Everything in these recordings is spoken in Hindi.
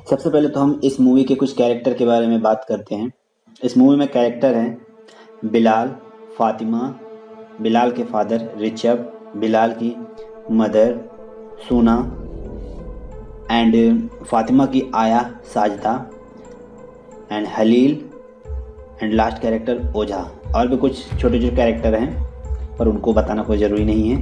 सबसे पहले तो हम इस मूवी के कुछ कैरेक्टर के बारे में बात करते हैं। इस मूवी में कैरेक्टर हैं बिलाल, फातिमा, बिलाल के फादर रिचब, बिलाल की मदर सूना एंड फातिमा की आया Sajida and Halil and last character Ojha. और भी कुछ छोटे छोटे कैरेक्टर हैं पर उनको बताना कोई ज़रूरी नहीं है।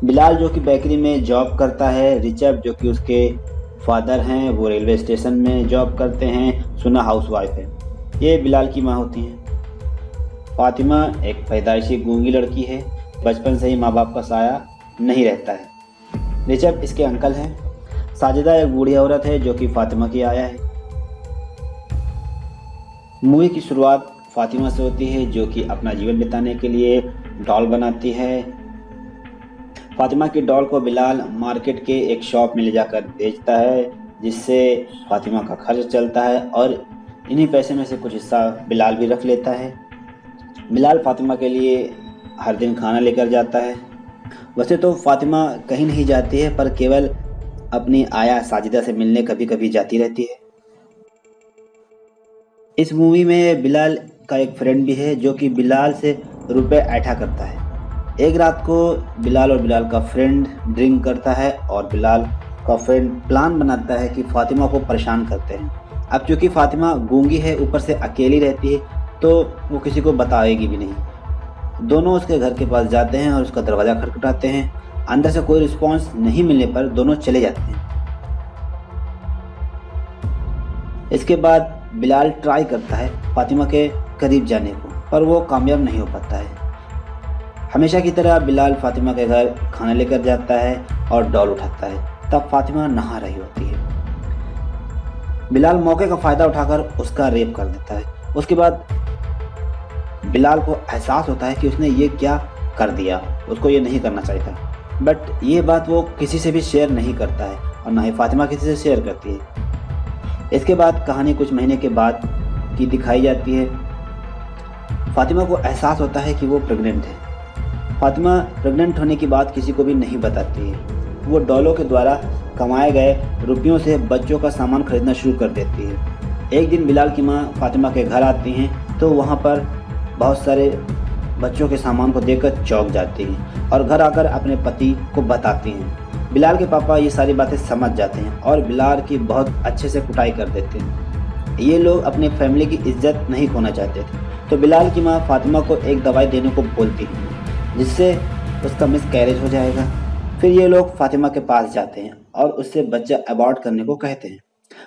बिलाल जो कि बेकरी में जॉब करता है, रिचब जो कि उसके फादर हैं वो रेलवे स्टेशन में जॉब करते हैं, सुना हाउसवाइफ है। ये बिलाल की माँ होती हैं। फातिमा एक पैदाइशी गूंगी लड़की है, बचपन से ही माँ बाप का साया नहीं रहता है। रिचब इसके अंकल हैं। साजिदा एक बूढ़ी औरत है जो कि फातिमा की आया है। मूवी की शुरुआत फातिमा से होती है जो कि अपना जीवन बिताने के लिए डॉल बनाती है। फातिमा की डॉल को बिलाल मार्केट के एक शॉप में ले जाकर बेचता है, जिससे फातिमा का खर्च चलता है और इन्हीं पैसे में से कुछ हिस्सा बिलाल भी रख लेता है। बिलाल फातिमा के लिए हर दिन खाना लेकर जाता है। वैसे तो फातिमा कहीं नहीं जाती है पर केवल अपनी आया साजिदा से मिलने कभी कभी जाती रहती है। इस मूवी में बिलाल का एक फ्रेंड भी है जो कि बिलाल से रुपए ऐंठा करता है। एक रात को बिलाल और बिलाल का फ्रेंड ड्रिंक करता है और बिलाल का फ्रेंड प्लान बनाता है कि फातिमा को परेशान करते हैं। अब चूंकि फातिमा गूंगी है, ऊपर से अकेली रहती है, तो वो किसी को बताएगी भी नहीं। दोनों उसके घर के पास जाते हैं और उसका दरवाज़ा खटखटाते हैं। अंदर से कोई रिस्पॉन्स नहीं मिलने पर दोनों चले जाते हैं। इसके बाद बिलाल ट्राई करता है फातिमा के करीब जाने को, पर वो कामयाब नहीं हो पाता है। हमेशा की तरह बिलाल फातिमा के घर खाना लेकर जाता है और डॉल उठाता है। तब फातिमा नहा रही होती है। बिलाल मौके का फ़ायदा उठाकर उसका रेप कर देता है। उसके बाद बिलाल को एहसास होता है कि उसने ये क्या कर दिया, उसको ये नहीं करना चाहिए था। बट ये बात वो किसी से भी शेयर नहीं करता है और ना ही फातिमा किसी से शेयर करती है। इसके बाद कहानी कुछ महीने के बाद की दिखाई जाती है। फातिमा को एहसास होता है कि वो प्रेग्नेंट है। फातिमा प्रेग्नेंट होने की बात किसी को भी नहीं बताती है। वो डॉलों के द्वारा कमाए गए रुपयों से बच्चों का सामान खरीदना शुरू कर देती है। एक दिन बिलाल की माँ फातिमा के घर आती हैं तो वहाँ पर बहुत सारे बच्चों के सामान को देखकर चौंक जाती हैं और घर आकर अपने पति को बताती हैं। बिलाल के पापा ये सारी बातें समझ जाते हैं और बिलाल की बहुत अच्छे से कुटाई कर देते हैं। ये लोग अपने फैमिली की इज्जत नहीं खोना चाहते थे, तो बिलाल की माँ फातिमा को एक दवाई देने को बोलती है जिससे उसका मिसकैरेज हो जाएगा। फिर ये लोग फातिमा के पास जाते हैं और उससे बच्चा अबॉर्ट करने को कहते हैं,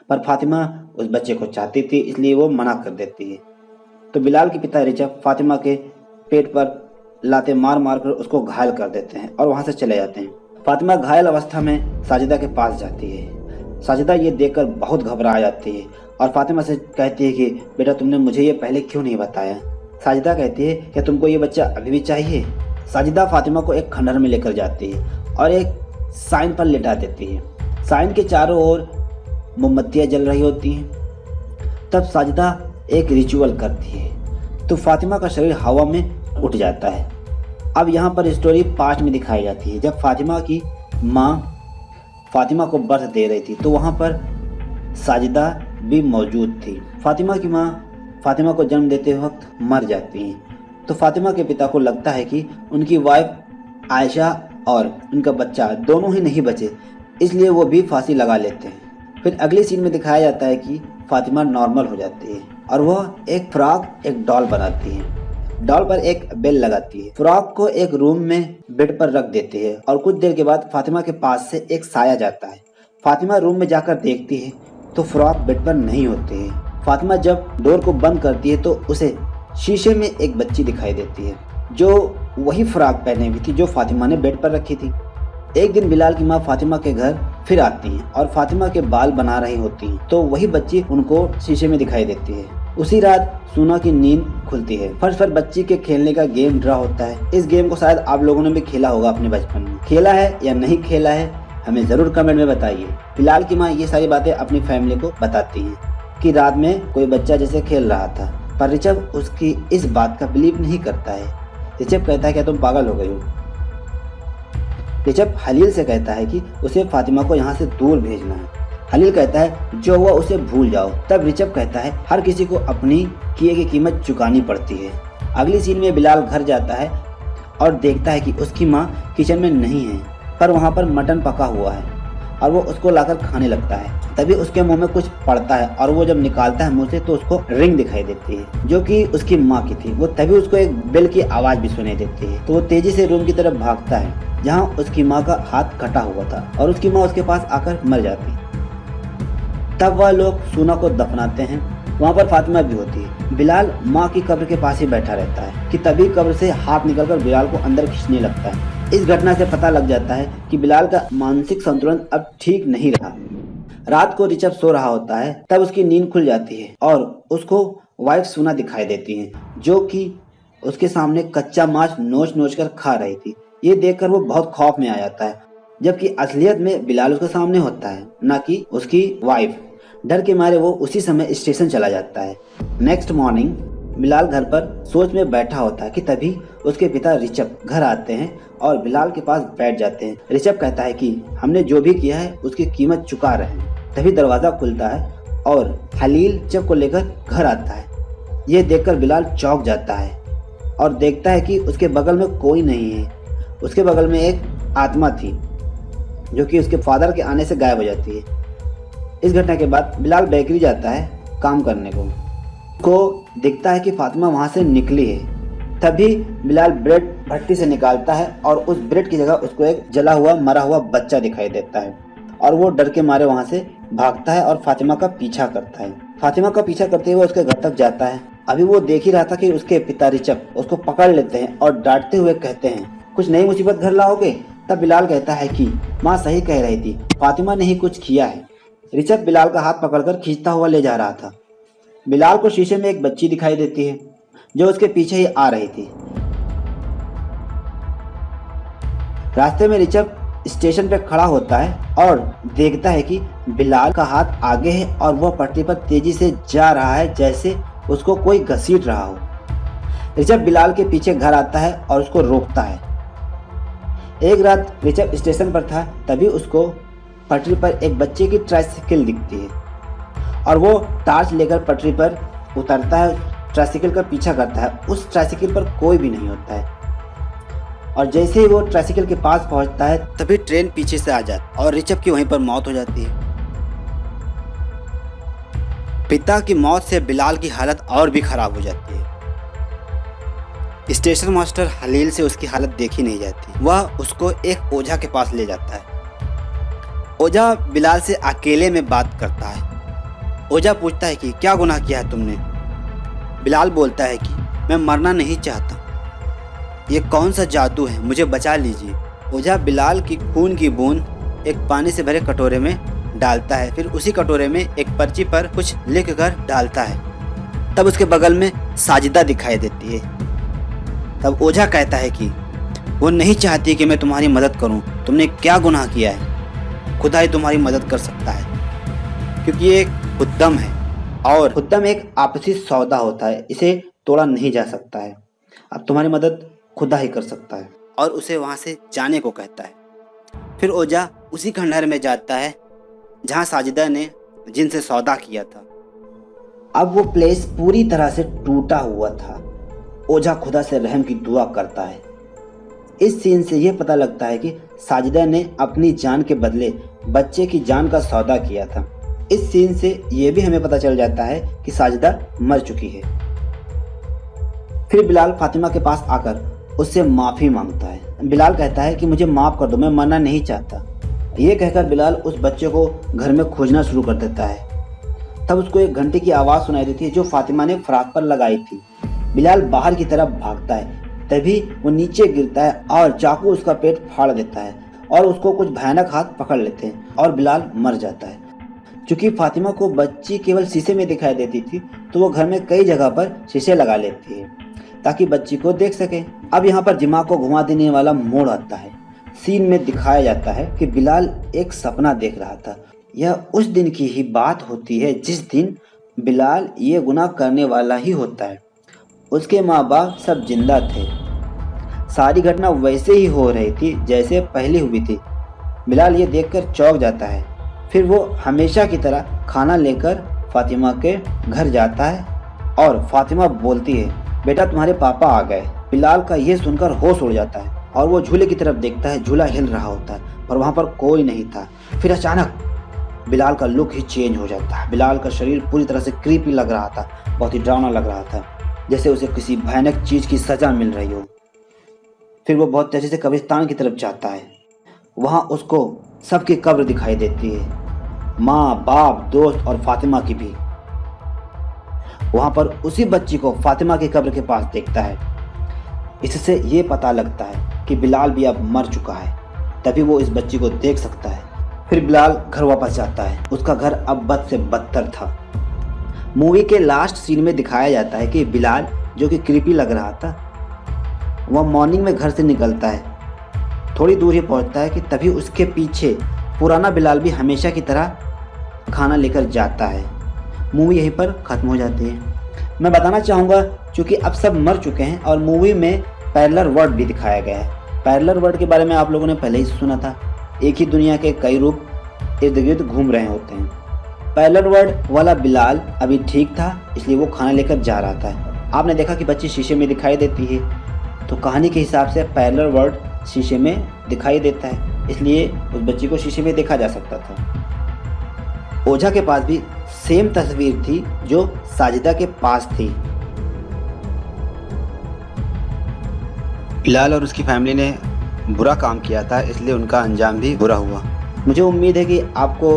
पर फातिमा उस बच्चे को चाहती थी इसलिए वो मना कर देती है। तो बिलाल के पिता रिचब फातिमा के पेट पर लाते मार मार कर उसको घायल कर देते हैं और वहाँ से चले जाते हैं। फातिमा घायल अवस्था में साजिदा के पास जाती है। साजिदा ये देखकर बहुत घबरा जाती है और फातिमा से कहती है कि बेटा तुमने मुझे ये पहले क्यों नहीं बताया। साजिदा कहती है क्या तुमको ये बच्चा अभी भी चाहिए। साजिदा फातिमा को एक खंडहर में लेकर जाती है और एक साइन पर लिटा देती है। साइन के चारों ओर मोमबत्तियाँ जल रही होती हैं। तब साजिदा एक रिचुअल करती है तो फातिमा का शरीर हवा में उठ जाता है। अब यहाँ पर स्टोरी पास्ट में दिखाई जाती है। जब फातिमा की माँ फातिमा को बर्थ दे रही थी तो वहाँ पर साजिदा भी मौजूद थी। फातिमा की माँ फातिमा को जन्म देते वक्त मर जाती हैं। तो फातिमा के पिता को लगता है कि उनकी वाइफ आयशा और उनका बच्चा दोनों ही नहीं बचे, इसलिए वो भी फांसी लगा लेते हैं। फिर अगली सीन में दिखाया जाता है कि फातिमा नॉर्मल हो जाती है और वह एक फ्रॉक, एक डॉल बनाती है। डॉल पर एक बेल लगाती है। फ्रॉक को एक रूम में बेड पर रख देती है और कुछ देर के बाद फातिमा के पास से एक साया जाता है। फातिमा रूम में जाकर देखती है तो फ्रॉक बेड पर नहीं होती है। फातिमा जब डोर को बंद करती है तो उसे शीशे में एक बच्ची दिखाई देती है जो वही फ्रॉक पहने हुई थी जो फातिमा ने बेड पर रखी थी। एक दिन बिलाल की माँ फातिमा के घर फिर आती हैं और फातिमा के बाल बना रही होती हैं तो वही बच्ची उनको शीशे में दिखाई देती है। उसी रात सूना की नींद खुलती है। फर्श पर बच्ची के खेलने का गेम ड्रा होता है। इस गेम को शायद आप लोगों ने भी खेला होगा अपने बचपन में। खेला है या नहीं खेला है हमें जरूर कमेंट में बताइए। बिलाल की माँ ये सारी बातें अपनी फैमिली को बताती हैं कि रात में कोई बच्चा जैसे खेल रहा था, पर रिचब उसकी इस बात का बिलीव नहीं करता है। रिचब कहता है क्या तुम पागल हो गई हो। रिचब हलील से कहता है कि उसे फातिमा को यहाँ से दूर भेजना है। हलील कहता है जो हुआ उसे भूल जाओ। तब रिचप कहता है हर किसी को अपनी किए की कीमत चुकानी पड़ती है। अगली सीन में बिलाल घर जाता है और देखता है कि उसकी माँ किचन में नहीं है, पर वहाँ पर मटन पका हुआ है और वो उसको लाकर खाने लगता है। तभी उसके मुंह में कुछ पड़ता है और वो जब निकालता है मुंह से तो उसको रिंग दिखाई देती है जो कि उसकी माँ की थी। वो तभी उसको एक बेल की आवाज भी सुनाई देती है, तो वो तेजी से रूम की तरफ भागता है जहाँ उसकी माँ का हाथ कटा हुआ था और उसकी माँ उसके पास आकर मर जाती है। तब वह लोग सूना को दफनाते हैं। वहाँ पर फातिमा भी होती है। बिलाल माँ की कब्र के पास ही बैठा रहता है कि तभी कब्र से हाथ निकलकर बिलाल को अंदर खींचने लगता है। इस घटना से पता लग जाता है कि बिलाल का मानसिक संतुलन अब ठीक नहीं रहा। रात को रिचप सो रहा होता है, तब उसकी नींद खुल जाती है और उसको वाइफ सूना दिखाई देती है जो कि उसके सामने कच्चा मांस नोच नोच कर खा रही थी। ये देखकर वो बहुत खौफ में आ जाता है, जबकि असलियत में बिलाल उसके सामने होता है, न कि उसकी वाइफ। डर के मारे वो उसी समय स्टेशन चला जाता है। नेक्स्ट मॉर्निंग बिलाल घर पर सोच में बैठा होता है कि तभी उसके पिता रिचप घर आते हैं और बिलाल के पास बैठ जाते हैं। रिचप कहता है कि हमने जो भी किया है उसकी कीमत चुका रहे हैं। तभी दरवाजा खुलता है और हलील रिचप को लेकर घर आता है। ये देखकर बिलाल चौंक जाता है और देखता है कि उसके बगल में कोई नहीं है। उसके बगल में एक आत्मा थी जो कि उसके फादर के आने से गायब हो जाती है। इस घटना के बाद बिलाल बेकरी जाता है काम करने को दिखता है कि फातिमा वहां से निकली है। तभी बिलाल ब्रेड भट्टी से निकालता है और उस ब्रेड की जगह उसको एक जला हुआ मरा हुआ बच्चा दिखाई देता है और वो डर के मारे वहां से भागता है और फातिमा का पीछा करता है। फातिमा का पीछा करते हुए उसके घर तक जाता है। अभी वो देख ही रहा था कि उसके पिता रिचप उसको पकड़ लेते हैं और डांटते हुए कहते हैं कुछ नई मुसीबत घर लाओगे। तब बिलाल कहता है कि माँ सही कह रही थी, फातिमा ने ही कुछ किया है। रिचप बिलाल का हाथ पकड़कर खींचता हुआ ले जा रहा था। बिलाल को शीशे में एक बच्ची दिखाई देती है जो उसके पीछे ही आ रही थी। रास्ते में रिचप स्टेशन पर खड़ा होता है और देखता है कि बिलाल का हाथ आगे है और वह पटरी पर तेजी से जा रहा है जैसे उसको कोई घसीट रहा हो। रिचप बिलाल के पीछे घर आता है और उसको रोकता है। एक रात रिचप स्टेशन पर था, तभी उसको पटरी पर एक बच्चे की ट्राइसाइकिल दिखती है और वो टार्च लेकर पटरी पर उतरता है, ट्राइसाइकिल का पीछा करता है। उस ट्राइसाइकिल पर कोई भी नहीं होता है और जैसे ही वो ट्राइसाइकिल के पास पहुंचता है तभी ट्रेन पीछे से आ जाती है और रिचप की वहीं पर मौत हो जाती है। पिता की मौत से बिलाल की हालत और भी खराब हो जाती है। स्टेशन मास्टर हलील से उसकी हालत देखी नहीं जाती। वह उसको एक ओझा के पास ले जाता है। ओझा बिलाल से अकेले में बात करता है। ओझा पूछता है कि क्या गुनाह किया है तुमने। बिलाल बोलता है कि मैं मरना नहीं चाहता, ये कौन सा जादू है, मुझे बचा लीजिए। ओझा बिलाल की खून की बूंद एक पानी से भरे कटोरे में डालता है, फिर उसी कटोरे में एक पर्ची पर कुछ लिख कर डालता है। तब उसके बगल में साजिदा दिखाई देती है। तब ओझा कहता है कि वो नहीं चाहती कि मैं तुम्हारी मदद करूं, तुमने क्या गुनाह किया है, खुदा ही तुम्हारी मदद कर सकता है, क्योंकि ये एक खुद्दम है और खुद्दम एक आपसी सौदा होता है, इसे तोड़ा नहीं जा सकता है। अब तुम्हारी मदद खुदा ही कर सकता है और उसे वहां से जाने को कहता है। फिर ओझा उसी खंडहर में जाता है जहां साजिदा ने जिनसे सौदा किया था। अब वो प्लेस पूरी तरह से टूटा हुआ था। ओझा खुदा से रहम की दुआ करता है। इस सीन से यह पता लगता है कि साजिदा ने अपनी जान के बदले बच्चे की जान का सौदा किया था। इस सीन से यह भी हमें पता चल जाता है कि साजिदा मर चुकी है। फिर बिलाल फातिमा के पास आकर उससे माफी मांगता है। बिलाल कहता है कि मुझे माफ कर दो, मैं मरना नहीं चाहता। ये कहकर बिलाल उस बच्चे को घर में खोजना शुरू कर देता है। तब उसको एक घंटे की आवाज सुनाई देती है जो फातिमा ने फ्राक पर लगाई थी। बिलाल बाहर की तरफ भागता है, तभी वो नीचे गिरता है और चाकू उसका पेट फाड़ देता है और उसको कुछ भयानक हाथ पकड़ लेते हैं और बिलाल मर जाता है। चूंकि फातिमा को बच्ची केवल शीशे में दिखाई देती थी, तो वो घर में कई जगह पर शीशे लगा लेती है ताकि बच्ची को देख सके। अब यहाँ पर दिमाग को घुमा देने वाला मोड़ आता है। सीन में दिखाया जाता है कि बिलाल एक सपना देख रहा था। यह उस दिन की ही बात होती है जिस दिन बिलाल ये गुनाह करने वाला ही होता है। उसके माँ बाप सब जिंदा थे। सारी घटना वैसे ही हो रही थी जैसे पहले हुई थी। बिलाल ये देखकर चौंक जाता है फिर वो हमेशा की तरह खाना लेकर फातिमा के घर जाता है और फातिमा बोलती है, बेटा तुम्हारे पापा आ गए। बिलाल का ये सुनकर होश उड़ जाता है और वो झूले की तरफ देखता है। झूला हिल रहा होता है पर वहाँ पर कोई नहीं था। फिर अचानक बिलाल का लुक ही चेंज हो जाता है। बिलाल का शरीर पूरी तरह से क्रीपी लग रहा था, बहुत ही डरावना लग रहा था, जैसे उसे किसी भयानक चीज की सजा मिल रही हो। फिर वो बहुत तेजी से कब्रिस्तान की तरफ जाता है। वहाँ उसको सबकी कब्र दिखाई देती है, माँ, बाप, दोस्त और फातिमा की भी। वहाँ पर उसी बच्ची को फातिमा की कब्र के पास देखता है। इससे ये पता लगता है कि बिलाल भी अब मर चुका है, तभी वो इस बच्ची को देख सकता है। फिर बिलाल घर वापस जाता है। उसका घर अब बद से बदतर था। मूवी के लास्ट सीन में दिखाया जाता है कि बिलाल, जो कि क्रीपी लग रहा था, वह मॉर्निंग में घर से निकलता है। थोड़ी दूर ही पहुंचता है कि तभी उसके पीछे पुराना बिलाल भी हमेशा की तरह खाना लेकर जाता है। मूवी यहीं पर ख़त्म हो जाती है। मैं बताना चाहूँगा, चूँकि अब सब मर चुके हैं और मूवी में पैरेलल वर्ल्ड भी दिखाया गया है। पैरेलल वर्ल्ड के बारे में आप लोगों ने पहले ही सुना था। एक ही दुनिया के कई रूप इर्द गिर्द घूम रहे होते हैं। पैरेलल वर्ल्ड वाला बिलाल अभी ठीक था, इसलिए वो खाना लेकर जा रहा था। आपने देखा कि बच्ची शीशे में दिखाई देती है, तो कहानी के हिसाब से पैरेलल वर्ल्ड शीशे में दिखाई देता है, इसलिए उस बच्ची को शीशे में देखा जा सकता था। ओझा के पास भी सेम तस्वीर थी जो साजिदा के पास थी। बिलाल और उसकी फैमिली ने बुरा काम किया था, इसलिए उनका अंजाम भी बुरा हुआ। मुझे उम्मीद है कि आपको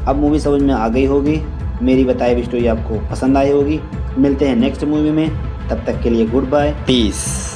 अब मूवी समझ में आ गई होगी। मेरी बताई हुई स्टोरी आपको पसंद आई होगी। मिलते हैं नेक्स्ट मूवी में, तब तक के लिए गुड बाय, पीस।